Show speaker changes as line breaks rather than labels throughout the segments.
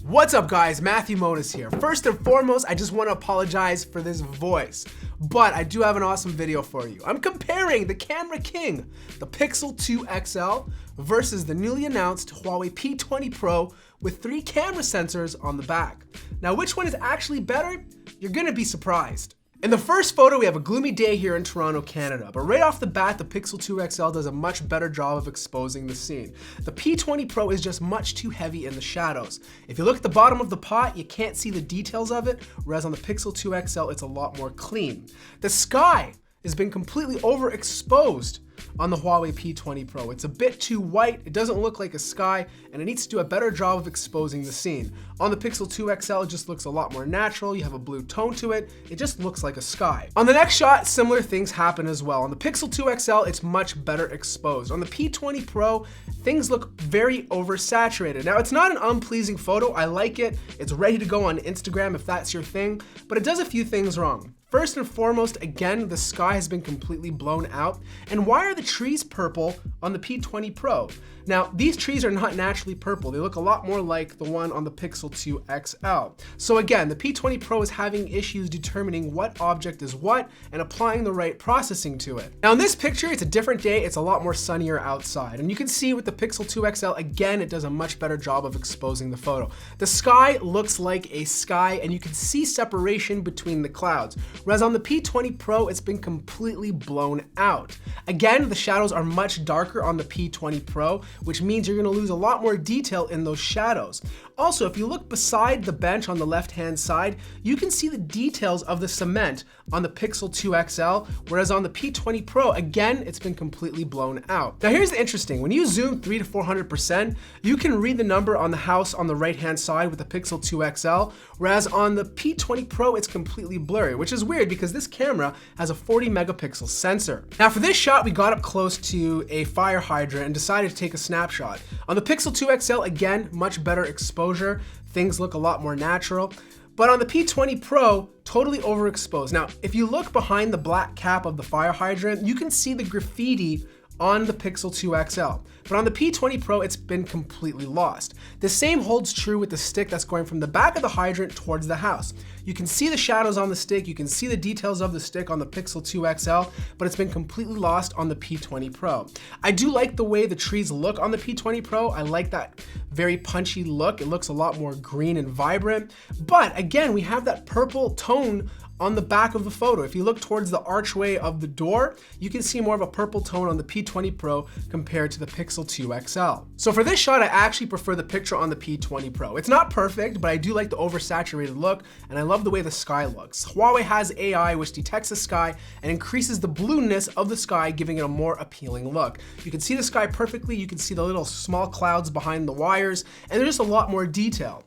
What's up guys, Matthew Modis here. First and foremost, I just want to apologize for this voice, but I do have an awesome video for you. I'm comparing the camera king, the Pixel 2 XL, versus the newly announced Huawei P20 Pro with 3 camera sensors on the back. Now, which one is actually better? You're gonna be surprised. In the first photo, we have a gloomy day here in Toronto, Canada, but right off the bat, the Pixel 2 XL does a much better job of exposing the scene. The P20 Pro is just much too heavy in the shadows. If you look at the bottom of the pot, you can't see the details of it, whereas on the Pixel 2 XL, it's a lot more clean. The sky has been completely overexposed on the Huawei P20 Pro. It's a bit too white, it doesn't look like a sky, and it needs to do a better job of exposing the scene. On the Pixel 2 XL, it just looks a lot more natural, you have a blue tone to it, it just looks like a sky. On the next shot, similar things happen as well. On the Pixel 2 XL, it's much better exposed. On the P20 Pro, things look very oversaturated. Now, it's not an unpleasing photo, I like it, it's ready to go on Instagram if that's your thing, but it does a few things wrong. First and foremost, again, the sky has been completely blown out. And why are the trees purple on the P20 Pro? Now, these trees are not naturally purple. They look a lot more like the one on the Pixel 2 XL. So again, the P20 Pro is having issues determining what object is what and applying the right processing to it. Now in this picture, it's a different day. It's a lot more sunnier outside. And you can see with the Pixel 2 XL, again, it does a much better job of exposing the photo. The sky looks like a sky and you can see separation between the clouds. Whereas on the P20 Pro, it's been completely blown out. Again, the shadows are much darker on the P20 Pro, which means you're gonna lose a lot more detail in those shadows. Also, if you look beside the bench on the left-hand side, you can see the details of the cement on the Pixel 2 XL, whereas on the P20 Pro, again, it's been completely blown out. Now here's the interesting, when you zoom 300 to 400%, you can read the number on the house on the right-hand side with the Pixel 2 XL, whereas on the P20 Pro, it's completely blurry, which is weird because this camera has a 40 megapixel sensor. Now for this shot, we got up close to a fire hydrant and decided to take a snapshot. On the Pixel 2 XL, again, much better exposure. Things look a lot more natural. But on the P20 Pro, totally overexposed. Now, if you look behind the black cap of the fire hydrant, you can see the graffiti on the Pixel 2 XL. But on the P20 Pro, it's been completely lost. The same holds true with the stick that's going from the back of the hydrant towards the house. You can see the shadows on the stick, you can see the details of the stick on the Pixel 2 XL, but it's been completely lost on the P20 Pro. I do like the way the trees look on the P20 Pro. I like that very punchy look. It looks a lot more green and vibrant. But again, we have that purple tone on the back of the photo. If you look towards the archway of the door, you can see more of a purple tone on the P20 Pro compared to the Pixel 2 XL. So for this shot, I actually prefer the picture on the P20 Pro. It's not perfect, but I do like the oversaturated look, and I love the way the sky looks. Huawei has AI which detects the sky and increases the blueness of the sky, giving it a more appealing look. You can see the sky perfectly, you can see the little small clouds behind the wires, and there's just a lot more detail.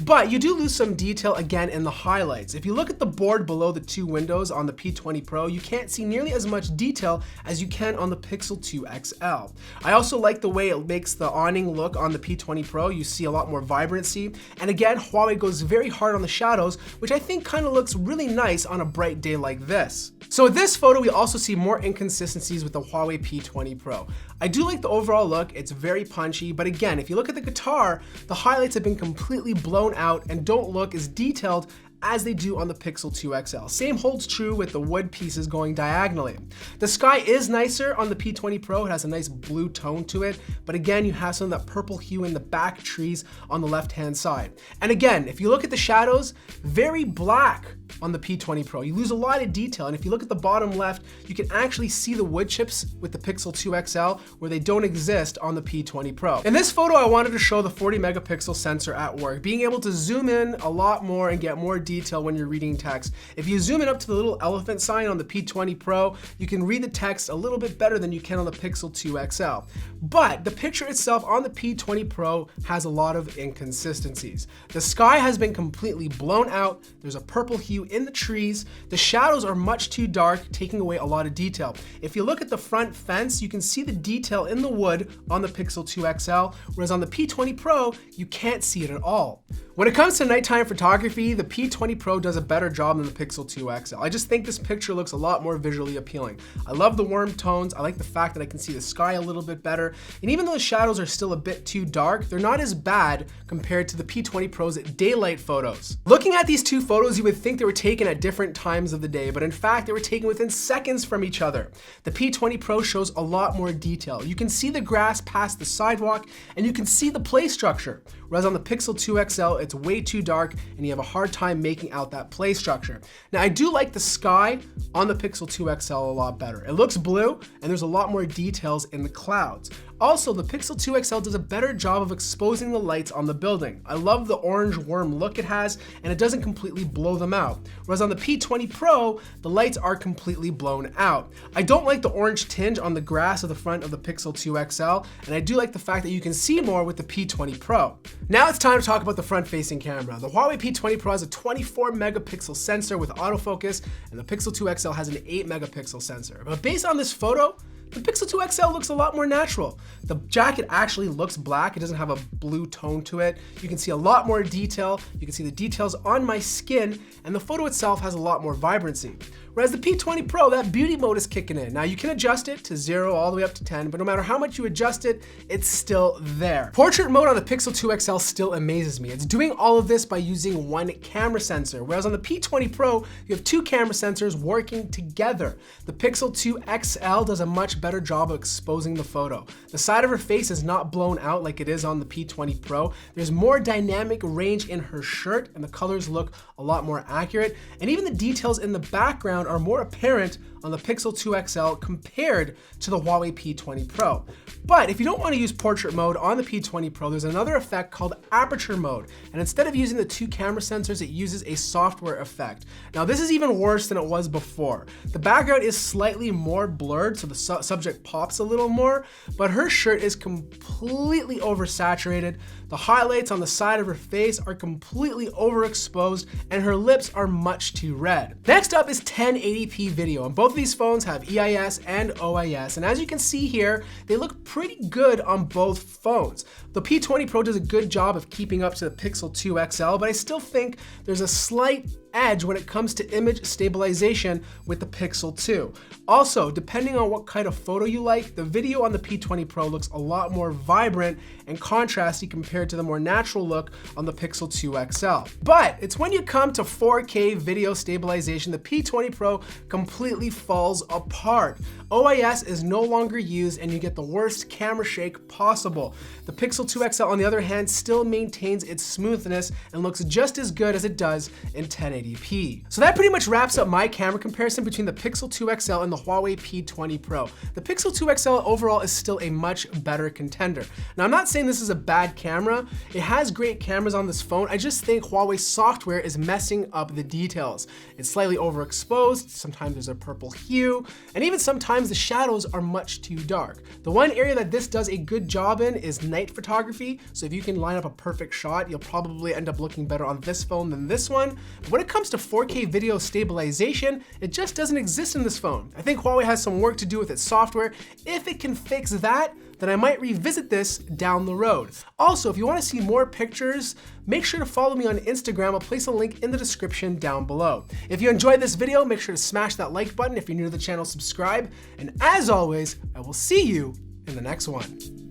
But you do lose some detail again in the highlights. If you look at the board below the 2 windows on the P20 Pro, you can't see nearly as much detail as you can on the Pixel 2 XL. I also like the way it makes the awning look on the P20 Pro. You see a lot more vibrancy. And again, Huawei goes very hard on the shadows, which I think kind of looks really nice on a bright day like this. So with this photo, we also see more inconsistencies with the Huawei P20 Pro. I do like the overall look, it's very punchy, but again, if you look at the guitar, the highlights have been completely blown out and don't look as detailed as they do on the Pixel 2 XL. Same holds true with the wood pieces going diagonally. The sky is nicer on the P20 Pro. It has a nice blue tone to it, but again, you have some of that purple hue in the back trees on the left-hand side. And again, if you look at the shadows, very black on the P20 Pro. You lose a lot of detail, and if you look at the bottom left, you can actually see the wood chips with the Pixel 2 XL where they don't exist on the P20 Pro. In this photo, I wanted to show the 40 megapixel sensor at work, being able to zoom in a lot more and get more detail when you're reading text. If you zoom in up to the little elephant sign on the P20 Pro, you can read the text a little bit better than you can on the Pixel 2 XL. But the picture itself on the P20 Pro has a lot of inconsistencies. The sky has been completely blown out. There's a purple hue view in the trees, the shadows are much too dark, taking away a lot of detail. If you look at the front fence, you can see the detail in the wood on the Pixel 2 XL, whereas on the P20 Pro, you can't see it at all. When it comes to nighttime photography, the P20 Pro does a better job than the Pixel 2 XL. I just think this picture looks a lot more visually appealing. I love the warm tones. I like the fact that I can see the sky a little bit better. And even though the shadows are still a bit too dark, they're not as bad compared to the P20 Pro's daylight photos. Looking at these two photos, you would think they were taken at different times of the day, but in fact, they were taken within seconds from each other. The P20 Pro shows a lot more detail. You can see the grass past the sidewalk, and you can see the play structure. Whereas on the Pixel 2 XL, it's way too dark and you have a hard time making out that play structure. Now, I do like the sky on the Pixel 2 XL a lot better. It looks blue and there's a lot more details in the clouds. Also, the Pixel 2 XL does a better job of exposing the lights on the building. I love the orange worm look it has, and it doesn't completely blow them out. Whereas on the P20 Pro, the lights are completely blown out. I don't like the orange tinge on the grass of the front of the Pixel 2 XL, and I do like the fact that you can see more with the P20 Pro. Now it's time to talk about the front-facing camera. The Huawei P20 Pro has a 24 megapixel sensor with autofocus, and the Pixel 2 XL has an 8 megapixel sensor. But based on this photo, the Pixel 2 XL looks a lot more natural. The jacket actually looks black. It doesn't have a blue tone to it. You can see a lot more detail. You can see the details on my skin, and the photo itself has a lot more vibrancy. Whereas the P20 Pro, that beauty mode is kicking in. Now you can adjust it to 0 all the way up to 10, but no matter how much you adjust it, it's still there. Portrait mode on the Pixel 2 XL still amazes me. It's doing all of this by using one camera sensor, whereas on the P20 Pro, you have two camera sensors working together. The Pixel 2 XL does a much better job of exposing the photo. The side of her face is not blown out like it is on the P20 Pro. There's more dynamic range in her shirt, and the colors look a lot more accurate, and even the details in the background are more apparent on the Pixel 2 XL compared to the Huawei P20 Pro. But if you don't want to use portrait mode on the P20 Pro, there's another effect called aperture mode. And instead of using the two camera sensors, it uses a software effect. Now this is even worse than it was before. The background is slightly more blurred, so the subject pops a little more, but her shirt is completely oversaturated. The highlights on the side of her face are completely overexposed, and her lips are much too red. Next up is 1080p video, and both of these phones have EIS and OIS, and as you can see here, they look pretty good on both phones. The P20 Pro does a good job of keeping up to the Pixel 2 XL, but I still think there's a slight edge when it comes to image stabilization with the Pixel 2. Also, depending on what kind of photo you like, the video on the P20 Pro looks a lot more vibrant and contrasty compared to the more natural look on the Pixel 2 XL. But it's when you come to 4K video stabilization, the P20 Pro completely falls apart. OIS is no longer used and you get the worst camera shake possible. The Pixel 2 XL, on the other hand, still maintains its smoothness and looks just as good as it does in 1080p. So that pretty much wraps up my camera comparison between the Pixel 2 XL and the Huawei P20 Pro. The Pixel 2 XL overall is still a much better contender. Now, I'm not saying this is a bad camera. It has great cameras on this phone. I just think Huawei software is messing up the details. It's slightly overexposed, sometimes there's a purple hue, and even sometimes the shadows are much too dark. The one area that this does a good job in is night photography, so if you can line up a perfect shot, you'll probably end up looking better on this phone than this one. But when it comes to 4K video stabilization, it just doesn't exist in this phone. I think Huawei has some work to do with its software. If it can fix that, then I might revisit this down the road. Also, if you want to see more pictures, make sure to follow me on Instagram. I'll place a link in the description down below. If you enjoyed this video, make sure to smash that like button. If you're new to the channel, subscribe. And as always, I will see you in the next one.